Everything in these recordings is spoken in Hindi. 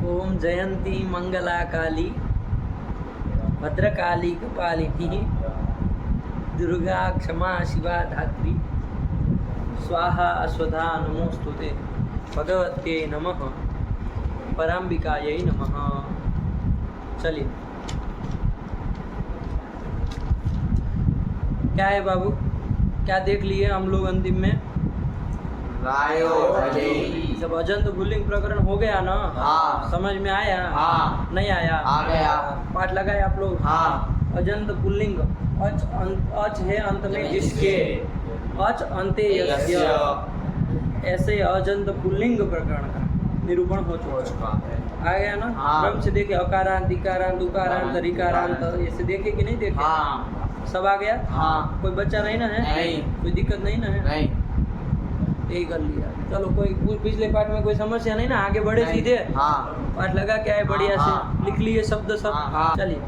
ओम जयंती मंगला काली भद्रकाली कपालिनी दुर्गा क्षमा शिवा धात्री स्वाहा स्वधा नमोस्तुते भगवत्यै नमः पराम्बिकायै नमः। चलिए, क्या है बाबू, क्या देख लिए हम लोग अंतिम में? सब अजंत पुल्लिंग प्रकरण हो गया ना? हाँ। समझ में आया? हाँ। नहीं आया? आ गया। पाठ लगाए आप लोग? हाँ। अजंत पुल्लिंग अच है अंत में जिसके, अच अंते यस्य, ऐसे अजंत पुल्लिंग प्रकरण का निरूपण हो चुका है। आ गया ना? हाँ। क्रम से देखे, अकारांत, इकारांत, उकारांत, रिकारांत, ऐसे देखे कि नहीं देखे? हाँ। सब आ गया? हाँ। कोई बच्चा नहीं ना है? नहीं। कोई दिक्कत नहीं ना है? नहीं। यही कर लिया। चलो, कोई पिछले पाठ में कोई समस्या नहीं ना? आगे बढ़े सीधे? हाँ। पाठ लगा क्या है? बढ़िया हाँ। से लिख लिए शब्द सब? हाँ। चलिए,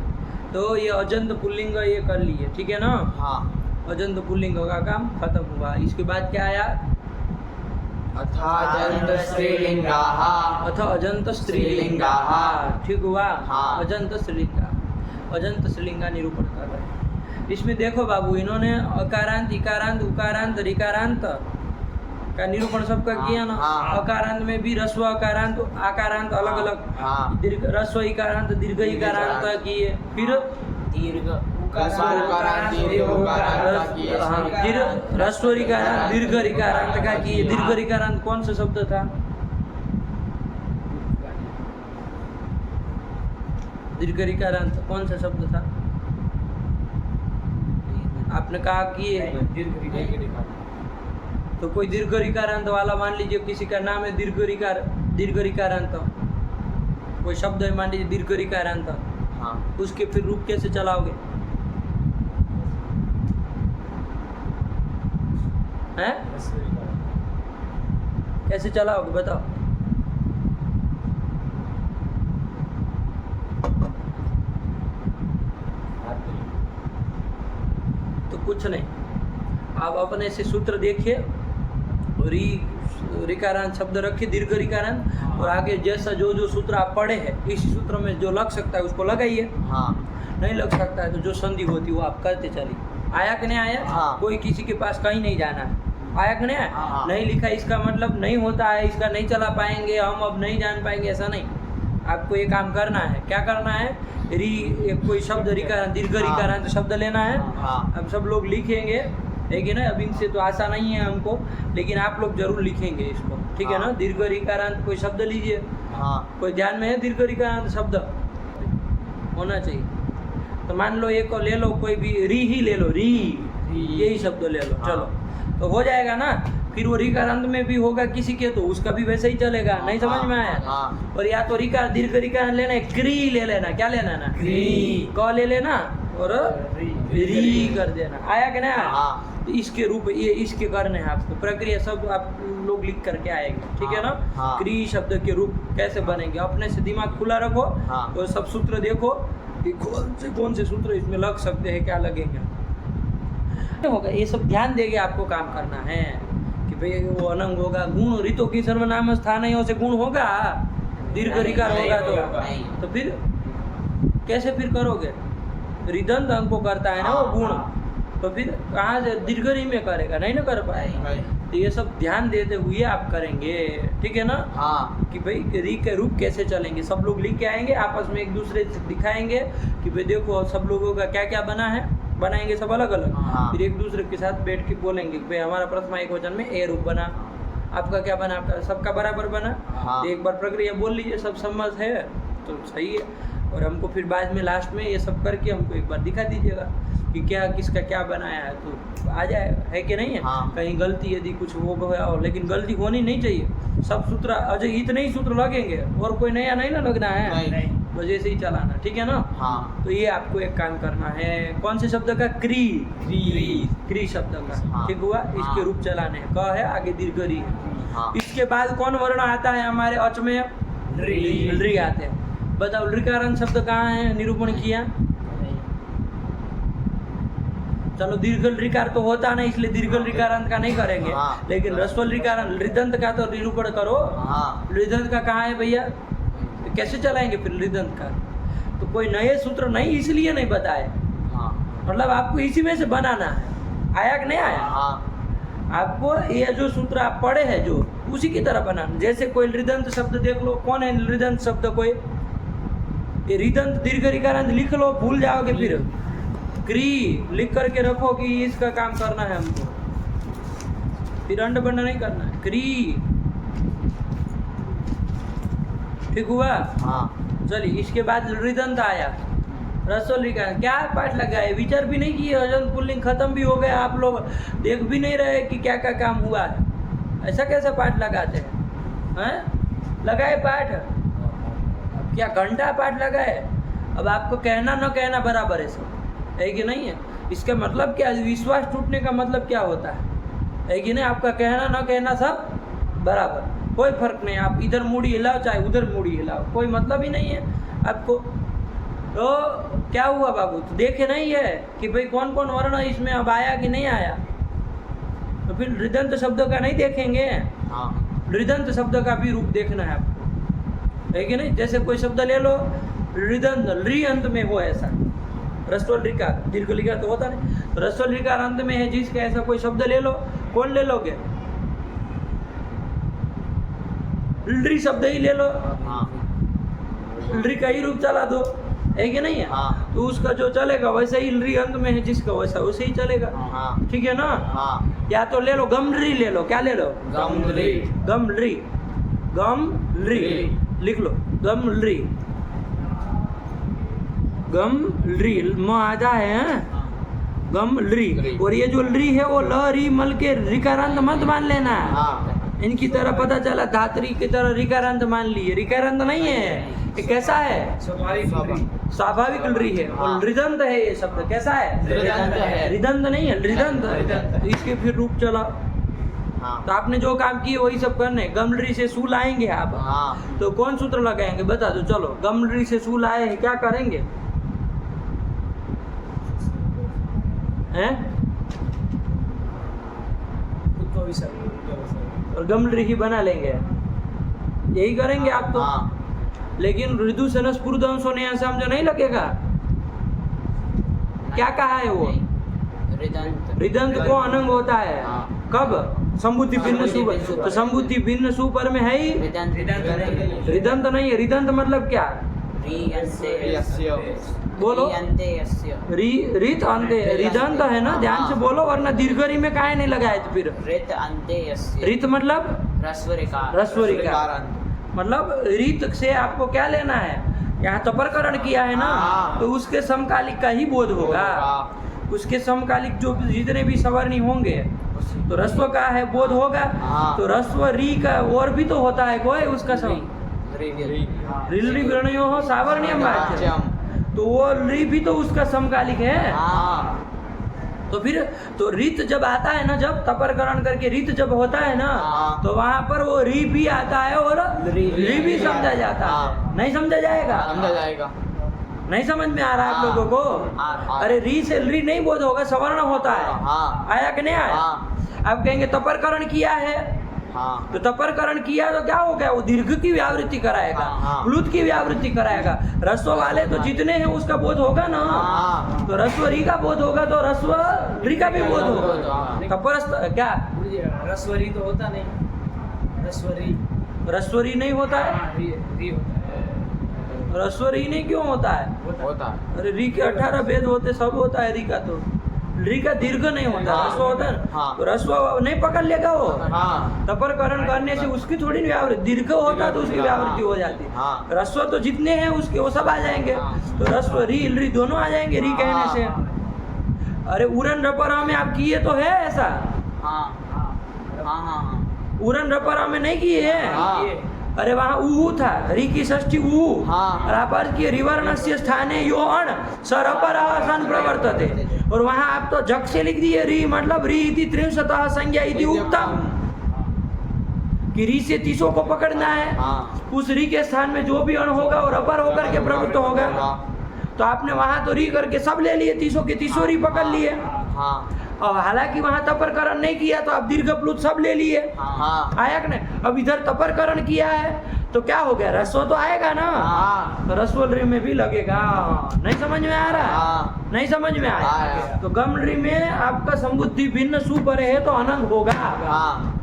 तो ये अजंत पुल्लिंग ये कर लिए, ठीक है ना? हाँ। अजंत पुल्लिंग का काम खत्म हुआ। इसके बाद क्या आया? अथ अजंत स्त्रीलिंगाः। अथ अजंत स्त्रीलिंगाः। ठीक हुआ? हाँ। अजंत स्त्रीलिंगा, अजंत स्त्रीलिंगा निरूपण कर रहे हैं। इसमें देखो बाबू, इन्होंने अकारांत, इकारांत, उकारांत, रिकारांत का निरूपण सबका किया ना? हाँ। अकारांत में भी रस्व अकारांत आकारांत अलग अलग, हाँ। दीर्घ रस्व इकारांत दीर्घ इकारांत किए, फिर दीर्घ उकारांत दीर्घ उकारांत किए। हाँ, फिर रस्व इकारांत दीर्घ इकारांत का किए। दीर्घ इकारांत कौन सा शब्द था? दीर्घ इकारांत कौन सा शब्द था? आपने कहा किए, तो कोई दीर्घ रिकारांत वाला मान लीजिए, किसी का नाम है दीर्घ रिकारांत, कोई शब्द है मान लीजिए दीर्घ रिकारांत, हाँ। उसके फिर रूप कैसे चलाओगे? हैं? कैसे चलाओगे बताओ? तो कुछ नहीं, आप अपने से सूत्र देखिए, रिकारांत शब्द रखिए, दीर्घ रिकारांत, और आगे जैसा जो सूत्र आप पढ़े हैं, इस सूत्र में जो लग सकता है उसको लगाइए। हाँ। नहीं लग सकता है तो जो संधि होती है वो आप करते चलिए। आया कि नहीं आया? हाँ। कोई किसी के पास कहीं नहीं जाना है। आया कि नहीं आया? हाँ। नहीं लिखा इसका मतलब नहीं होता है, इसका नहीं चला पाएंगे हम, अब नहीं जान पाएंगे, ऐसा नहीं। आपको ये काम करना है। क्या करना है? कोई शब्द रिकारांत, दीर्घ रिकारांत शब्द लेना है। हाँ। अब सब लोग लिखेंगे, ठीक है ना? अब इनसे तो आशा नहीं है हमको, लेकिन आप लोग जरूर लिखेंगे इसको, ठीक है ना? दीर्घ रिकारांत कोई शब्द लीजिए। हाँ। कोई ध्यान में है? दीर्घ रिकारांत शब्द होना चाहिए। तो मान लो एक को ले लो, कोई भी री ही ले लो, री, यही शब्द ले लो। चलो, तो हो जाएगा ना? फिर वो रिकारांत में भी होगा किसी के, तो उसका भी वैसे ही चलेगा। नहीं समझ में आया? हाँ। और या तो रिकार दीर्घ रिकारांत लेना है, क्री ले लेना। क्या लेना है ना? क्री। क ले लेना और री कर देना। आया कि नहीं आया? हाँ। तो इसके रूप ये इसके करने हैं आपको। प्रक्रिया सब आप लोग लिख करके आएंगे, ठीक है ना? हाँ। क्री शब्द के रूप कैसे बनेंगे, अपने से दिमाग खुला रखो। हाँ। और सब सूत्र देखो कि कौन से सूत्र इसमें लग सकते हैं, क्या लगेंगे होगा, ये सब ध्यान देके आपको काम करना है। कि भाई वो अनंग होगा, गुण रितो की सर्वनाम स्थान से गुण होगा, दीर्घ रिकार होगा तो फिर कैसे फिर करोगे? रिदंत अंग को करता है ना वो गुण, तो फिर कहाँ से दीर्घ री में करेगा? नहीं ना कर पाएगा। तो ये सब ध्यान देते हुए आप करेंगे, ठीक है ना? हाँ। कि भाई री के रूप कैसे चलेंगे, सब लोग लिख के आएंगे, आपस में एक दूसरे से दिखाएंगे कि भाई देखो सब लोगों का क्या क्या बना है, बनाएंगे सब अलग अलग। हाँ। फिर एक दूसरे के साथ बैठ के बोलेंगे कि भाई हमारा प्रथमा एक वचन में ए रूप बना, आपका क्या बना, आपका सबका बराबर बना। हाँ। तो एक बार प्रक्रिया बोल लीजिए, सब सम्मत है तो सही है। और हमको फिर बाद में लास्ट में ये सब करके हमको एक बार दिखा दीजिएगा कि क्या किसका क्या बनाया है, तो आ जाए है कि नहीं है? हाँ। कहीं गलती यदि कुछ हो गया हो, लेकिन गलती होनी नहीं चाहिए। सब सूत्र अजय इतने ही सूत्र लगेंगे और कोई नया नहीं ना लगना है, नहीं। वजह से ही चलाना, ठीक है ना? हाँ। तो ये आपको एक काम करना है। कौन से शब्द का? क्री। क्री शब्द का, हाँ। ठीक हुआ? हाँ। इसके रूप चलाने हैं। क है, आगे दीर्घ री है। हाँ। इसके बाद कौन वर्ण आता है हमारे अच में? री आते हैं। बताओ रिकारांत शब्द कहाँ है? निरूपण किया। चलो दीर्घ रिकार तो होता नहीं, इसलिए दीर्घ रिकारांत का नहीं करेंगे। लेकिन रस्वल रिकारांत, रिदंत का तो निरूपण करो। रिदंत का कहाँ है भैया? तो कैसे चलाएंगे फिर ऋदंत का? तो कोई नए सूत्र नहीं इसलिए नहीं बताए, हाँ मतलब आपको इसी में से बनाना है। आया कि नहीं आया? हाँ आपको ये जो सूत्र आप पढ़े हैं जो उसी की तरह बनाना। जैसे कोई ऋदंत शब्द देख लो, कौन है ऋदंत शब्द? कोई ये ऋदंत दीर्घ ऋकारांत लिख लो, भूल जाओगे फिर। क्री लिख करके रखो कि इसका काम करना है हमको, फिर अंड बंड नहीं करना है। क्री, ठीक हुआ? हाँ चलिए इसके बाद ऋदंत आया, रसोल लिखा। क्या पाठ लगा है? विचार भी नहीं किए, अजंत पुल्लिंग खत्म भी हो गया, आप लोग देख भी नहीं रहे कि क्या क्या काम हुआ है। ऐसा कैसा पाठ लगाते हैं? लगाए पाठ, अब क्या घंटा पाठ लगाए? अब आपको कहना न कहना बराबर है, सब है कि नहीं है? इसका मतलब क्या? विश्वास टूटने का मतलब क्या होता है कि नहीं? आपका कहना न कहना सब बराबर, कोई फर्क नहीं। आप इधर मुड़ी हिलाओ चाहे उधर मुड़ी हिलाओ, कोई मतलब ही नहीं है आपको। तो क्या हुआ बाबू? तो देखे नहीं है कि भाई कौन कौन वर्ण इसमें अब आया कि नहीं आया? तो फिर ऋदंत शब्द का नहीं देखेंगे, हाँ ऋदंत शब्द का भी रूप देखना है आपको, है कि नहीं? जैसे कोई शब्द ले लो ऋदंत, री अंत में हो ऐसा, रस्वल ऋकार, दीर्घ लिखा तो होता नहीं, तो रस्वल ऋकार अंत में है जिसका ऐसा कोई शब्द ले लो, कौन ले लोगे? री शब्द ही ले लो, हाँ री का ही रूप चला दो, है कि नहीं है? हाँ तो उसका जो चलेगा वैसे ही री अंत में है जिसका वैसा वैसे ही चलेगा, हाँ ठीक है ना? हाँ या तो ले लो गमरी, ले लो, क्या ले लो? गमरी, गमरी, गमरी लिख लो, गमरी, गमरी म आधा है, गमरी। और ये जो री है वो ल री मल के रिकारांत मत मान लेना, हाँ इनकी तरह पता चला धात्री की तरह रिकारांत मान लिए, रिकारांत नहीं है ये। कैसा है? स्वाभाविक री है, और ऋदंत है ये शब्द। कैसा है? ऋदंत है। ऋदंत नहीं है, ऋदंत। तो इसके फिर रूप चला। हाँ तो आपने जो काम किए वही सब करने। गमरी से सू लाएंगे आप, हाँ तो कौन सूत्र लगाएंगे बता दो? चलो गमरी से सू लाए हैं, क्या करेंगे? हैं? और गमरी ही बना लेंगे, यही करेंगे आप तो। हाँ लेकिन ऋदु सनस पुरुदंश होने यहाँ से हमको नहीं लगेगा। क्या कहा है वो? ऋदंत, ऋदंत को अनंग होता है हाँ। कब? संबुद्धि भिन्न सु। संबुद्धि भिन्न तो संबुद्धि भिन्न सु पर में है ही ऋदंत नहीं है। ऋदंत मतलब क्या? बोलो। रीत अंते, ऋदंत है ना, ध्यान से बोलो, वरना दीर्घरी में काहे नहीं लगाए? तो फिर रीत मतलब रस्व ऋकार, मतलब रीत से आपको क्या लेना है? यहाँ तपरकरण किया है ना, हाँ। तो उसके समकालिक का ही बोध होगा। उसके समकालिक जो जितने भी सवर्णी होंगे तो रस्व का है बोध होगा। हाँ। तो रस्व री का और भी तो होता है कोई उसका सम ऋ वर्णयो हो सावर्ण्यम वाच्यम, तो वो री भी तो उसका समकालिक है। हाँ तो फिर तो रीत जब आता है ना, जब तपरकरण करके रीत जब होता है ना, हाँ। तो वहाँ पर वो री भी आता है और री भी समझा जाता है। हाँ। नहीं समझा जाएगा? समझा जाएगा। नहीं समझ में आ रहा है आप लोगों को? हाँ। अरे री से री नहीं बोध होगा, सवर्ण होता है। हाँ। आया कि नहीं आया? हाँ। आप कहेंगे तपरकरण किया है, हाँ तो तपरकरण किया तो क्या हो गया? वो दीर्घ की व्यावृत्ति कराएगा, हाँ। प्लुत की व्यावृत्ति कराएगा। रस्व वाले तो जितने हैं उसका बोध होगा ना। हाँ। तो रस्व री का बोध होगा तो रस्व री का भी बोध होगा। हाँ। तपरस्त क्या? रस्वरी तो होता नहीं, रस्वरी रस्वरी नहीं होता है? री होता है। रस्वरी नहीं क्यों होता है? होता है। अरे री के 18 भेद होते, सब होता है री का। तो री का दीर्घ नहीं होता, हाँ। रस्व होता है। हाँ। तो रस्व नहीं पकड़ लेगा वो। हाँ तपरकरण करने से उसकी थोड़ी व्यावृत्ति, दीर्घ होता तो उसकी व्यावृत्ति हो जाती। हाँ। रस्व तो जितने हैं उसके वो सब आ जाएंगे। हाँ। तो रस्व री दोनों आ जाएंगे री कहने से। अरे उरन रपरा में आप किए तो है ऐसा? हाँ हाँ उरन रपरा में नहीं किए हैं? हाँ। अरे वहाँ ऊहू था, री की षष्ठी ऊहू। हाँ। और आप अर्थ किए रिवर्णस्य स्थाने यो अण सरपर सन प्रवर्तते, और वहाँ आप तो जग से लिख दिए री, मतलब री इति त्रिंशतः संज्ञा इति उक्तम, कि री से 30 को पकड़ना है। हाँ। उस री के स्थान में जो भी अण होगा और अपर होकर के प्रवृत्त होगा। तो आपने वहाँ तो री करके सब ले लिए, 30 के 30 री पकड़ लिए। हाँ और हालांकि वहाँ तपरकरण नहीं किया तो आप दीर्घ प्लुत सब ले लिए। हाँ आया कि नहीं? अब इधर तपरकरण किया है तो क्या हो गया, रस्व तो आएगा ना, हाँ तो रस्व री में भी लगेगा। नहीं समझ में आ रहा? हाँ नहीं समझ में आया? आया। तो गम री में आपका संबुद्धि भिन्न सुपरे है तो अनंग होगा। हाँ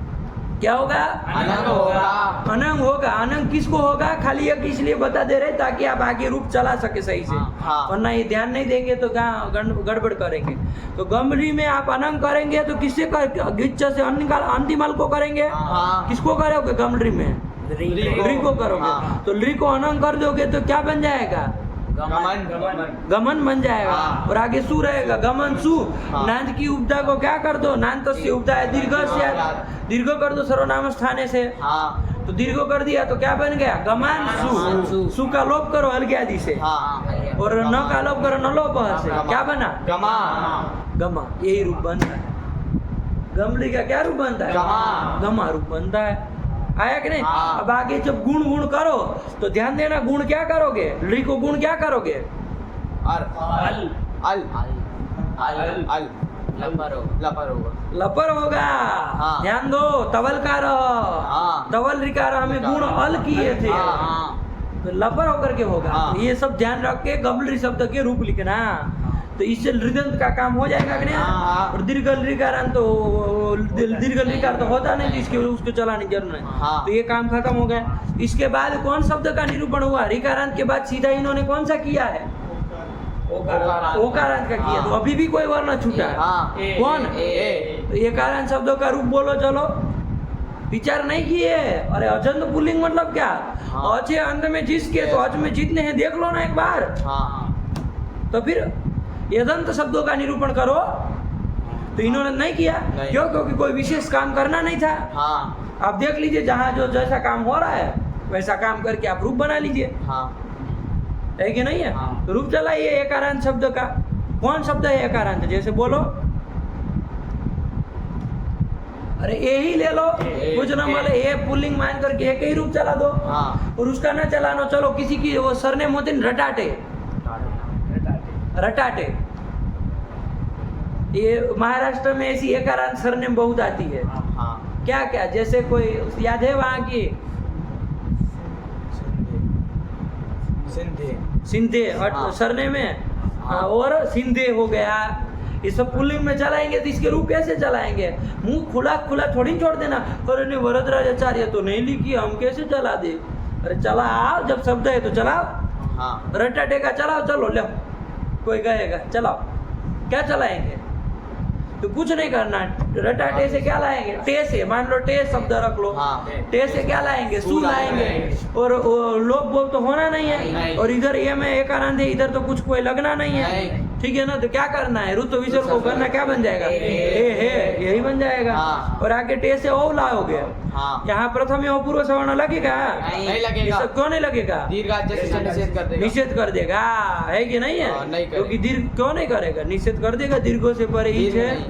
क्या होगा? अनंग होगा। अनंग होगा। अनंग किसको होगा? खाली एक इसलिए बता दे रहे ताकि आप आगे रूप चला सके सही से, हाँ। वरना ये ध्यान नहीं देंगे तो गड़बड़ करेंगे। तो गमरी में आप अनंग करेंगे तो किससे गिच्छ से अंतिम अल को करेंगे? हाँ। किसको करोगे गमरी में? री को करोगे। हाँ। तो री को अनंग कर दोगे तो क्या बन जाएगा? गमन गमन बन जाएगा। हाँ। और आगे सु रहेगा, गमन सु। हाँ। नांद की उपदा को क्या कर दो? नांत से उपदा है दीर्घ से, दीर्घ कर दो सर्वनाम स्थाने से। हाँ तो दीर्घ कर दिया तो क्या बन गया? गमान सु। सु का लोप करो हल्के आदि से, हाँ और न का लोप करो न लोप से। क्या बना? गमा गमा। यही रूप बनता है। गमरी का क्या रूप बनता है? गमा। गमा रूप बनता है। आया कि नहीं? हाँ। अब आगे जब गुण गुण करो तो ध्यान देना, गुण क्या करोगे? ली को गुण क्या करोगे? अल अल अल अल अल लपर होगा। लपर होगा। हाँ। ध्यान दो, तवलकार। हाँ। तवल रिकार हमें गुण अल किए थे, हाँ तो लपर होकर के होगा। हाँ। तो ये सब ध्यान रख के गमरी शब्द के रूप लिखना, तो इससे हृदंत का काम हो जाएगा कि नहीं? हाँ। और दीर्घ लिकार तो दीर्घ लिकार तो होता नहीं, जिसके उसको चलाने की जरूरत नहीं। हाँ। तो ये काम खत्म हो गया। इसके बाद कौन शब्द का निरूपण हुआ? रिकारांत के बाद सीधा इन्होंने कौन सा किया है? ओकारांत का किया। हाँ। तो अभी भी कोई वर्ण छूटा है। हाँ। कौन? ए तो एकारांत शब्दों का रूप बोलो, चलो। विचार नहीं किए? अरे अजंत पुल्लिंग मतलब क्या? हाँ। अचे अंत में जिसके, तो अच में जितने हैं देख लो ना एक बार। हाँ तो फिर यदंत शब्दों का निरूपण करो, तो इन्होंने नहीं किया। नहीं। क्यों? क्योंकि कोई विशेष काम करना नहीं था। हाँ आप देख लीजिए, जहाँ जो जैसा काम हो रहा है वैसा काम करके आप रूप बना लीजिए, हाँ है कि नहीं है? हाँ। तो रूप चलाइए एकारांत शब्द का। कौन शब्द है एकारांत? जैसे बोलो, अरे ए ही ले लो, ए। कुछ न बोले, ए पुल्लिंग मान करके एक ही रूप चला दो। हाँ और उसका ना चलानो, चलो किसी की वो सरनेम होते हैं रटाटे, रटाटे। ये महाराष्ट्र में ऐसी एकारांत सरनेम बहुत आती है। हाँ क्या क्या? जैसे कोई याद है वहाँ की? सिंधे सिंधे हाँ। सरनेम है। हाँ। और सिंधे हो गया। ये सब पुल्लिंग में चलाएंगे तो इसके रूप कैसे चलाएंगे? मुंह खुला खुला थोड़ी छोड़ देना। और नहीं, वरदराजाचार्य तो नहीं लिखी, हम कैसे चला दे? अरे चलाओ, जब शब्द है तो चलाओ। हाँ रटाटे का चलाओ, चलो ले, कोई कहेगा चलाओ, क्या चलाएंगे? तो कुछ नहीं करना। रटाटे से क्या लाएंगे? टे से, मान लो टे शब्द रख लो, हाँ। टे से क्या लाएंगे? सु लाएंगे। और लोप बोप तो होना नहीं है। नहीं। और इधर ये में एकारांत है, इधर तो कुछ कोई लगना नहीं है। नहीं। ठीक है ना? तो क्या करना है? ऋतु विसर्ग को करना, क्या बन जाएगा? ए है, यही बन जाएगा। हाँ। और आगे टे से ओ लाओगे। हाँ यहाँ प्रथम एवं पूर्व सवर्ण लगेगा? नहीं लगेगा। ये सब क्यों नहीं लगेगा? दीर्घ जैसे निषेध कर देगा। निषेध कर देगा, है कि नहीं है? हाँ, नहीं करेगा। क्योंकि दीर्घ क्यों नहीं करेगा? निषेध कर देगा। दीर्घों से परे ही दीर्घ है। नहीं।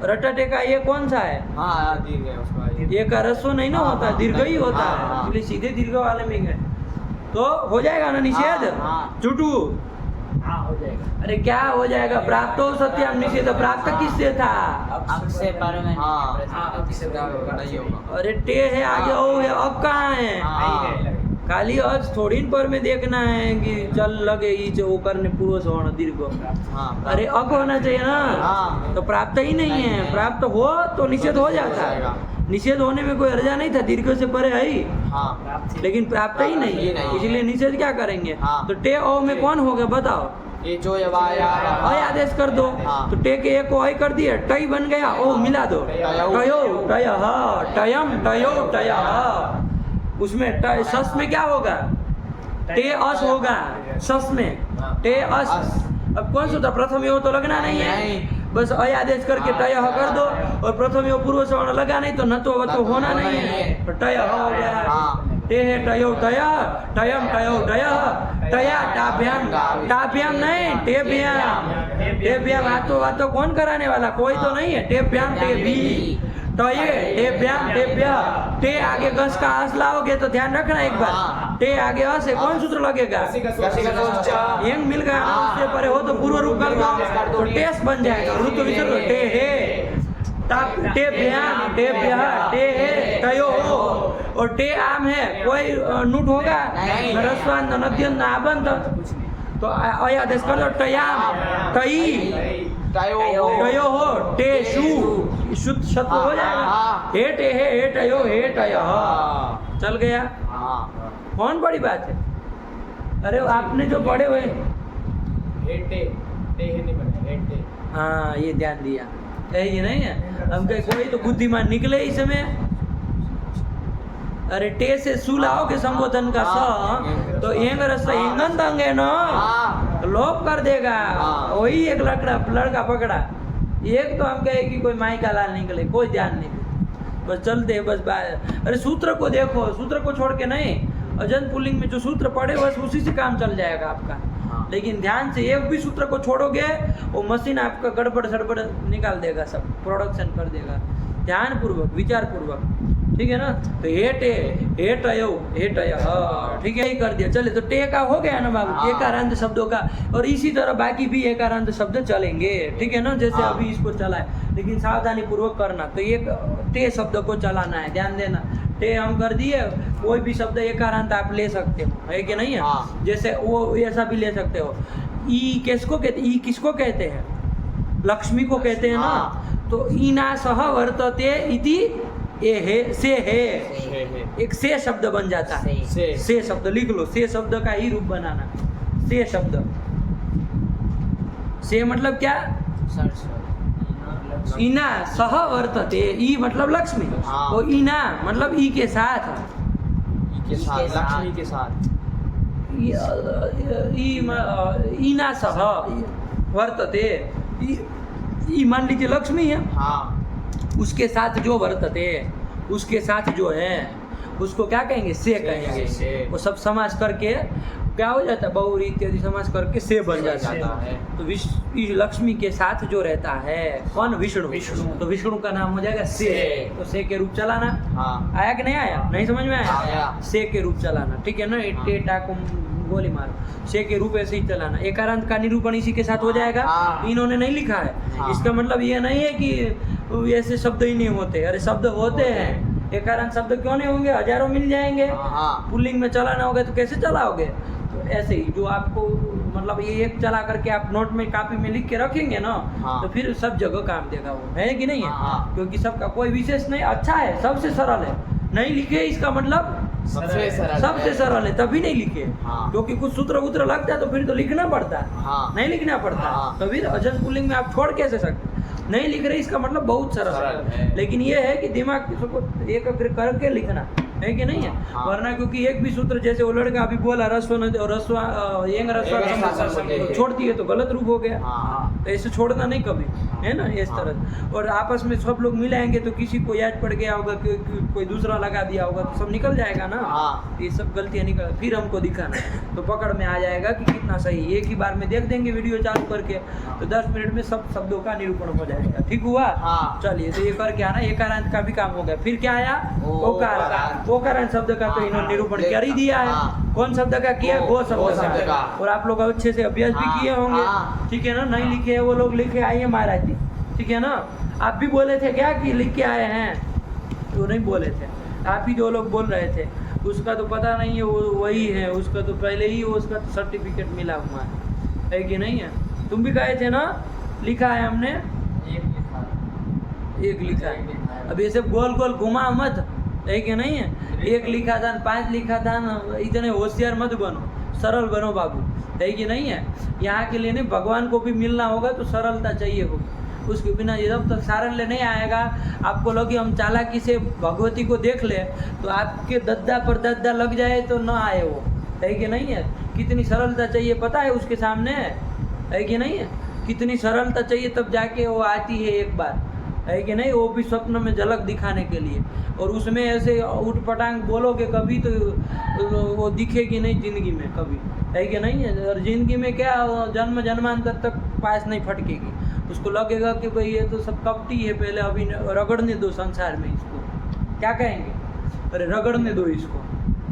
रटाटे का ये कौन सा है? हाँ दीर्घ है उसका। ये का रस्व नहीं ना हाँ, होता, हाँ, दीर्घ ही नहीं। होता हाँ, है, हाँ। इसलिए सीधे दीर्घ वाले में गए। तो हो जाएगा ना निषेध? हाँ, हाँ। चुटू। हाँ हो जाएगा। अरे क्या हो जाएगा? प्राप्त हो सत्यम निषेध। प्राप्त किससे था? अब से पर में हाँ। अब से नहीं होगा। अरे टे है, आगे हाँ। ओ है, अब कहाँ है? हाँ। खाली आज थोड़ी पर में देखना है कि चल लगे ई जो करने पूर्व सवर्ण दीर्घ। हाँ अरे अक होना चाहिए ना। हाँ। तो प्राप्त ही नहीं है। नहीं। प्राप्त हो तो निषेध हो जाता जाएगा। है। निषेध होने में कोई अर्जा नहीं था, दीर्घ से परे है ही, हाँ लेकिन प्राप्त ही नहीं है, नहीं। इसलिए निषेध क्या करेंगे? हाँ। तो टे ओ में कौन होगा बताओ? ये जो ये वाया अय आदेश कर दो। हाँ। तो टे के एक को अय कर दिया, टई बन गया, ओ मिला दो, टयो टय टयम टयो टय। उसमें सस में क्या होगा? टे अस होगा सस में, टे अस। अब कौन सा था? प्रथम यो तो लगना नहीं है, नहीं। बस अय आदेश करके टय कर दो। और प्रथम यो पूर्व सवर्ण लगा नहीं तो न तो वह तो होना नहीं है, तो टय हो गया। हाँ। टे है टयो टया, टयम टयो टय, टया टाभ्याम, टाभ्याम नहीं टेभ्याम। टेभ्याम हाथों कौन कराने वाला? कोई तो नहीं है। टेभ्याम टेभी, तो ये टेभ्याम टेभ्या। टे आगे गस का अस लाओगे तो ध्यान रखना एक बार, टे आगे अस है, कौन सूत्र लगेगा? यंग मिल गया ना, उससे परे हो तो पूर्व रूप कर दो, तो टेस बन जाएगा। ऋतु विसर्ग टे है, टेभ्याम टेभ्यः टे है तयोः और टे आम है कोई नूट होगा नहीं। ह्रस्वांत नद्यंत आबंत तो अय आदेश कर दो टयाम तई तयोः टेषु शुद्ध शब्द हो जाएगा हे टे है हे टयो हे टयः चल गया कौन बड़ी बात है अरे आपने जो पढ़े हुए हेटे टे नहीं बने हेटे हाँ ये ध्यान दिया ये नहीं है हम कहे कोई तो बुद्धिमान निकले इस समय अरे टे से सु लाओगे संबोधन का स तो एंग रस एंगन तंग है ना तो लोप कर देगा वही एक लड़का पकड़ा एक तो हम कहे कि कोई माई का लाल निकले कोई ध्यान नहीं दे बस चलते बस अरे सूत्र को देखो सूत्र को छोड़ के नहीं अजंत पुल्लिंग में जो सूत्र पड़े बस उसी से काम चल जाएगा आपका लेकिन ध्यान से एक भी सूत्र को छोड़ोगे वो मशीन आपका गड़बड़ सड़बड़ निकाल देगा सब प्रोडक्शन कर देगा ध्यान पूर्वक विचार पूर्वक ठीक है ना तो हे टयो ठीक है ही कर दिया चले तो टे का हो गया ना बाबू एकारांत शब्दों का और इसी तरह बाकी भी एकारांत शब्द चलेंगे ठीक है ना जैसे अभी इसको चला है लेकिन सावधानी पूर्वक करना तो एक टे शब्द को चलाना है ध्यान देना टे हम कर दिए कोई भी शब्द एकारांत आप ले सकते हो है कि नहीं है जैसे वो ऐसा भी ले सकते हो ई किसको कहते हैं लक्ष्मी को कहते हैं ना तो ईना सह वर्तते इति से है एक से शब्द बन जाता है से शब्द लिख लो से शब्द का ही रूप बनाना से शब्द से मतलब क्या ईना सह वर्तते ई मतलब लक्ष्मी तो ईना मतलब ई के साथ लक्ष्मी के साथ ईना सह वर्तते ई मान लीजिए लक्ष्मी है उसके साथ जो वर्तते उसके साथ जो है उसको क्या कहेंगे से कहेंगे वो सब समास करके क्या हो जाता है बहुरी इत्यादि समास करके से बन जाता है तो लक्ष्मी के साथ जो रहता है कौन विष्णु तो विष्णु का नाम हो जाएगा से तो से के रूप चलाना आया कि नहीं आया नहीं समझ में आया से के रूप चलाना ठीक है ना टेटा को गोली मारो से के रूप ऐसे ही चलाना एकारांत का निरूपण इसी के साथ हो जाएगा इन्होंने नहीं लिखा है इसका मतलब ये नहीं है कि ऐसे शब्द ही नहीं होते अरे शब्द होते हैं एकारांत शब्द क्यों नहीं होंगे हजारों मिल जाएंगे पुल्लिंग में चलाना होगा तो कैसे चलाओगे तो ऐसे ही जो आपको मतलब ये एक चला करके आप नोट में कापी में लिख के रखेंगे ना तो फिर सब जगह काम देगा वो है कि नहीं है क्योंकि सबका कोई विशेष नहीं अच्छा है सबसे सरल है नहीं लिखे इसका मतलब सबसे सरल है तभी नहीं लिखे क्योंकि कुछ सूत्र वूत्र लगता है तो फिर तो लिखना पड़ता है नहीं लिखना पड़ता तो फिर अजंत पुल्लिंग में आप छोड़ कैसे सकते नहीं लिख रहे इसका मतलब बहुत सरल है लेकिन ये है कि दिमाग को एकाग्र करके लिखना है कि नहीं है वरना क्योंकि एक भी सूत्र जैसे वो लड़का अभी बोला रस्वा छोड़ती है तो गलत रूप हो गया तो ऐसे छोड़ना नहीं कभी है ना इस तरह और आपस में सब लोग मिलाएंगे तो किसी को याद पड़ गया होगा कोई दूसरा लगा दिया होगा तो सब निकल जाएगा ना ये सब गलतियां निकल फिर हमको दिखाना तो पकड़ में आ जाएगा कि कितना सही एक ही बार में देख देंगे वीडियो चालू करके तो 10 मिनट में सब शब्दों का निरूपण हो जाएगा ठीक हुआ चलिए तो ये करके आना एकारांत का भी काम हो गया फिर क्या आया ओकारांत शब्द का तो इन्होंने निरूपण कर ही दिया है कौन शब्द का किया गो शब्द का और आप लोग अच्छे से अभ्यास भी किए होंगे ठीक है ना नहीं लिखे है वो लोग लिखे आइए महाराज जी ठीक है ना आप भी बोले थे क्या कि लिख के आए हैं तो नहीं बोले थे आप ही जो लोग बोल रहे थे उसका तो पता नहीं है वो वही है उसका तो पहले ही उसका तो सर्टिफिकेट मिला हुआ है कि नहीं है तुम भी कहे थे ना लिखा है हमने एक लिखा है अब ये सब गोल गोल घुमा मत है कि नहीं है एक लिखा था 5 लिखा था इतने होशियार मत बनो सरल बनो बाबू है कि नहीं है यहाँ के लिए नहीं भगवान को भी मिलना होगा तो सरलता चाहिए होगी उसके बिना जब तक सारल्य नहीं आएगा आपको लगे हम चालाकी से भगवती को देख ले तो आपके दद्दा पर दद्दा लग जाए तो न आए वो है कि नहीं है कितनी सरलता चाहिए पता है उसके सामने है कि नहीं है कितनी सरलता चाहिए तब जाके वो आती है एक बार है कि नहीं वो भी स्वप्न में झलक दिखाने के लिए और उसमें ऐसे उठ पटांग बोलोगे कभी तो वो दिखेगी नहीं जिंदगी में कभी है कि नहीं है और जिंदगी में क्या जन्म जन्मांतर तक पास नहीं फटकेगी उसको लगेगा कि भाई ये तो सब कपटी है पहले अभी रगड़ने दो संसार में इसको क्या कहेंगे अरे रगड़ने दो इसको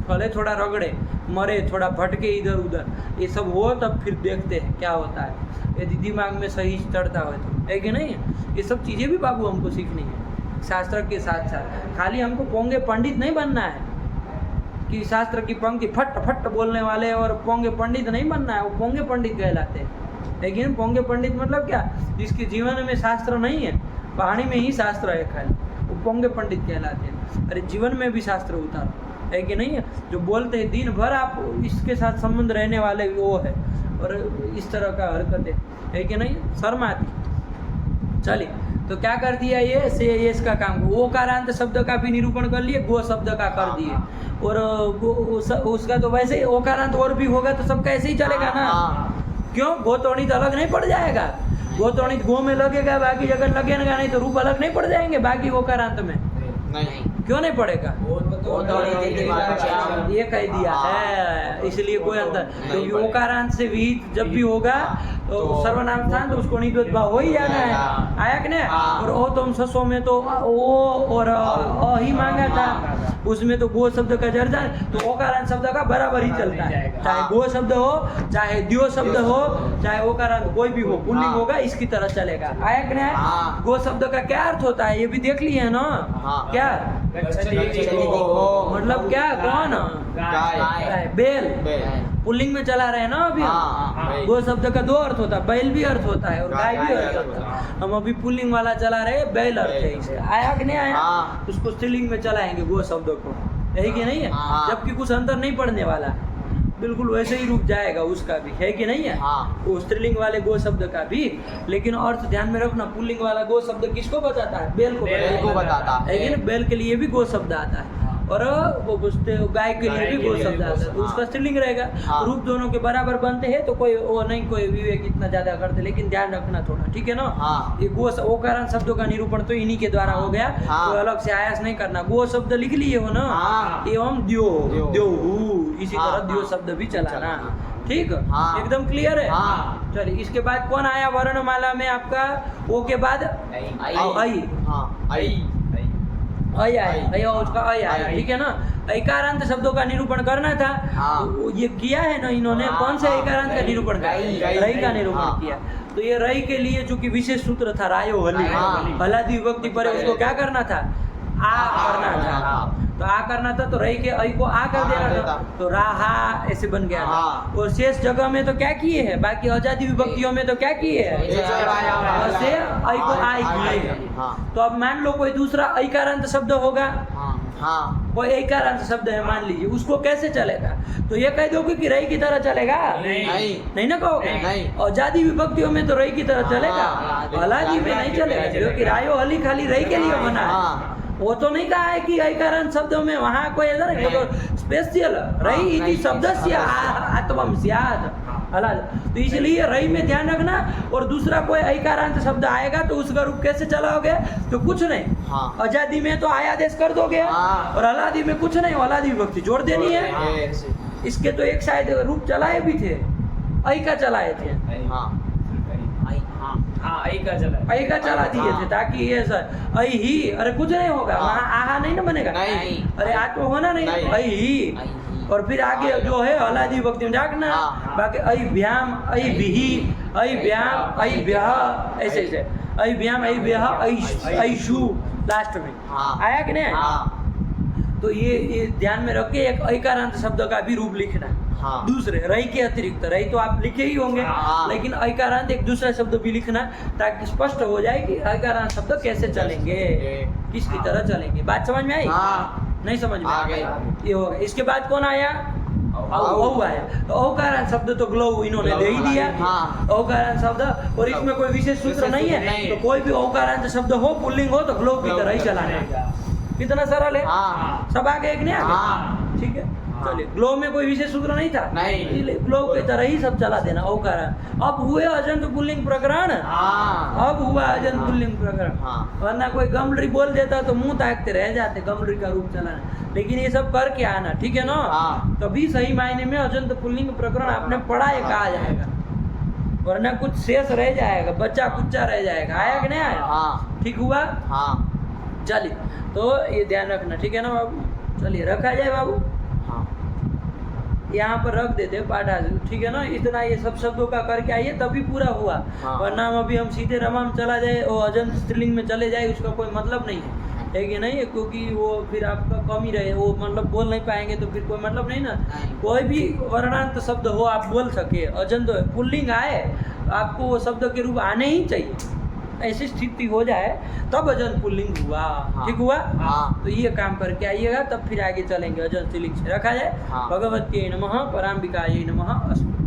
भले थोड़ा रगड़े मरे, थोड़ा भटके इधर उधर, ये सब हो तब फिर देखते हैं क्या होता है, यदि दिमाग में सही चढ़ता हो तो, है कि नहीं? ये सब चीज़ें भी बाबू हमको सीखनी है शास्त्र के साथ साथ। खाली हमको पोंगे पंडित नहीं बनना है कि शास्त्र की पंक्ति फट फट बोलने वाले और पोंगे पंडित नहीं बनना है, वो पोंगे पंडित कहलाते हैं। लेकिन पोंगे पंडित मतलब क्या? जिसके जीवन में शास्त्र नहीं है, वाणी में ही शास्त्र है खाली, वो पोंगे पंडित कहलाते हैं। अरे जीवन में भी शास्त्र उतारो, है कि नहीं है? जो बोलते हैं दिन भर आप इसके साथ संबंध रहने वाले वो है, और इस तरह का हरकतें, है कि नहीं? शर्म आती। चलिए, तो क्या कर दिया ये से यश का काम, ओकारांत शब्द का भी निरूपण कर लिए, गो शब्द का कर दिए, और उसका तो वैसे ही ओकारांत और भी होगा तो सबका ऐसे ही चलेगा ना। क्यों? गोतोणित अलग नहीं पड़ जाएगा, गोतोणित गो में लगेगा, बाकी जगह लगेगा नहीं, तो रूप अलग नहीं पड़ जाएंगे बाकी ओकारांत में? नहीं। क्यों नहीं पड़ेगा? ये कह दिया है, इसलिए कोई अंतर, क्योंकि ओकारांत से विहित जब भी होगा तो सर्वनाम स्थान, तो उसको निद्वत भाव हो ही जाना है, आया कि नहीं? और ओ तुम ससो में तो ओ और अ ही मांगा था, उसमें तो गो शब्द का जर्जा, तो ओकारांत शब्द का बराबर ही चलता है, चाहे गो शब्द हो, चाहे द्यो शब्द हो, चाहे ओकारांत कोई भी हो, पुल्लिंग होगा इसकी तरह चलेगा, आया कि नहीं? गो शब्द का क्या अर्थ होता है ये भी देख लिए है ना? क्या मतलब? क्या? कौन? गाय, बैल। पुल्लिंग में चला रहे हैं ना अभी हम। गो शब्द का दो अर्थ होता है, बैल भी अर्थ होता है और गाय भी अर्थ होता है। हम अभी पुल्लिंग वाला चला रहे हैं, बैल अर्थ है इसे, आया कि नहीं आया? उसको स्त्रीलिंग में चलाएंगे गो शब्द को, यही कि नहीं है? जबकि कुछ अंतर नहीं पड़ने वाला, बिल्कुल वैसे ही रुक जाएगा उसका भी, है कि नहीं है? वो स्त्रीलिंग वाले गो शब्द का भी, लेकिन अर्थ ध्यान में रखना, पुल्लिंग वाला गो शब्द किसको बताता है? बैल को बताता है, लेकिन बैल के लिए भी गो शब्द आता है, और वो गाय के लिए भी गो शब्द आता है, तो उसका स्त्रीलिंग रहेगा। रूप दोनों के बराबर बनते हैं तो कोई वो नहीं, कोई विवेक इतना ज्यादा करते, लेकिन ध्यान रखना थोड़ा, ठीक है ना? ये गो ओकारांत शब्दों का निरूपण तो इन्हीं के द्वारा हो गया, तो अलग से आयास नहीं करना। गो शब्द लिख लिए हो ना, एवं द्यो द्यो, इसी तरह द्यो शब्द भी चलाना, ठीक? एकदम क्लियर है? चलिए, इसके बाद कौन आया वर्णमाला में आपका? ओ के बाद आई आया, उसका आई आया, ठीक है ना? ऐकारांत शब्दों का निरूपण करना था, ये किया है ना इन्होंने। कौन से ऐकारांत का निरूपण किया? रई का निरूपण किया। तो ये रई के लिए चूंकि विशेष सूत्र था, रायो हली, हलादि विभक्ति पर उसको क्या करना था? आ करना था, तो आ करना था, तो रई के ऐ को आ कर देना था, तो राहा ऐसे बन गया था। और शेष जगह में तो क्या किए हैं? बाकी अजादी विभक्तियों में तो क्या किए हैं? ऐसे ऐ को आई किए हैं। तो अब मान लो कोई दूसरा ऐकारांत शब्द होगा, कोई ऐकारांत शब्द है मान लीजिए, उसको कैसे चलेगा? तो ये कह दो कि रई की तरह चलेगा? नहीं ना कहोगे? अजादी विभक्तियों में तो रई की तरह चलेगा, हलादी में नहीं चलेगा, क्योंकि रायो हली खाली रई के लिए बना है। वो तो नहीं कहा है कि ऐकारांत शब्दों में वहाँ कोई स्पेशल रई इति शब्दस्य आत्मम स्यात्, तो इसलिए रई में ध्यान रखना। और दूसरा कोई ऐकारांत शब्द आएगा तो उसका रूप कैसे चलाओगे? तो कुछ नहीं, अजादी में तो आयादेश कर दोगे, और हलादी में कुछ नहीं, हलादी विभक्ति जोड़ देनी है। इसके तो एक शायद रूप चलाए भी थे, ऐ का चलाए थे, ऐ का चला दिए थे, ताकि ये ऐ ही, अरे कुछ नहीं होगा वहाँ, आहा नहीं ना बनेगा, अरे आ तो होना नहीं, ऐ ही। और फिर आगे जो है हलादी विभक्ति में जागना, बाकी ऐ व्याम, ऐ विहि, ऐ व्याम, ऐ व्याह, ऐसे ऐसे, ऐ व्याम, ऐ व्याह, ऐशु लास्ट में, आया कि नहीं? तो ये ध्यान में रख के एक ऐकारांत शब्द का भी रूप लिखना। दूसरे रई के अतिरिक्त, रई तो आप लिखे ही होंगे, लेकिन ऐकारांत एक दूसरा शब्द भी लिखना, ताकि स्पष्ट हो जाए कि ऐकारांत शब्द कैसे चलेंगे, किसकी तरह चलेंगे। बात समझ में आई? नहीं समझ में आ गई? ये हो गया। इसके बाद कौन आया? औ आया। तो औकारांत शब्द तो ग्लो इन्होंने दे ही दिया, औकारांत शब्द, और इसमें कोई विशेष सूत्र नहीं है, तो कोई भी औकारांत शब्द हो, पुल्लिंग हो, तो ग्लो की तरह ही चलाना है। कितना सरल है? सब आगे एक नहीं आगे? ठीक है, चलिए। ग्लो में कोई विशेष सूत्र नहीं था, ग्लो की तरह ही सब चला देना औकारांत। अब हुए अजंत पुल्लिंग प्रकरण, अब हुआ अजंत पुल्लिंग प्रकरण, वरना कोई गमलरी बोल देता तो मुंह ताकते रह जाते, गमलरी का रूप चलाना। लेकिन ये सब करके आना, ठीक है ना? तभी सही मायने में अजंत पुल्लिंग प्रकरण आपने पढ़ा है कहा जाएगा, वरना कुछ शेष रह जाएगा, बच्चा कुच्चा रह जाएगा। आया कि नहीं आया? ठीक हुआ? चलिए, तो ये ध्यान रखना, ठीक है ना बाबू? चलिए, रखा जाए बाबू। यहाँ पर रख देते पाठा, ठीक है ना, इतना ये सब शब्दों का करके आइए तभी पूरा हुआ। हाँ। वरना हम अभी हम सीधे रमाम चला जाए और अजंत स्त्रीलिंग में चले जाए, उसका कोई मतलब नहीं है कि नहीं है, क्योंकि वो फिर आपका कम ही रहे, वो मतलब बोल नहीं पाएंगे तो फिर कोई मतलब नहीं ना। नहीं। कोई भी वर्णांत शब्द हो आप बोल सके, अजंत पुल्लिंग आए आपको वो शब्द के रूप आने ही चाहिए, ऐसी स्थिति हो जाए तब अजंत पुल्लिंग हुआ। हाँ। ठीक हुआ। हाँ। तो ये काम करके आइएगा, तब फिर आगे चलेंगे। अजंत स्त्रीलिंग से रखा जाए। हाँ। भगवत्यै नमः, पराम्बिकायै नमः, अस्तु।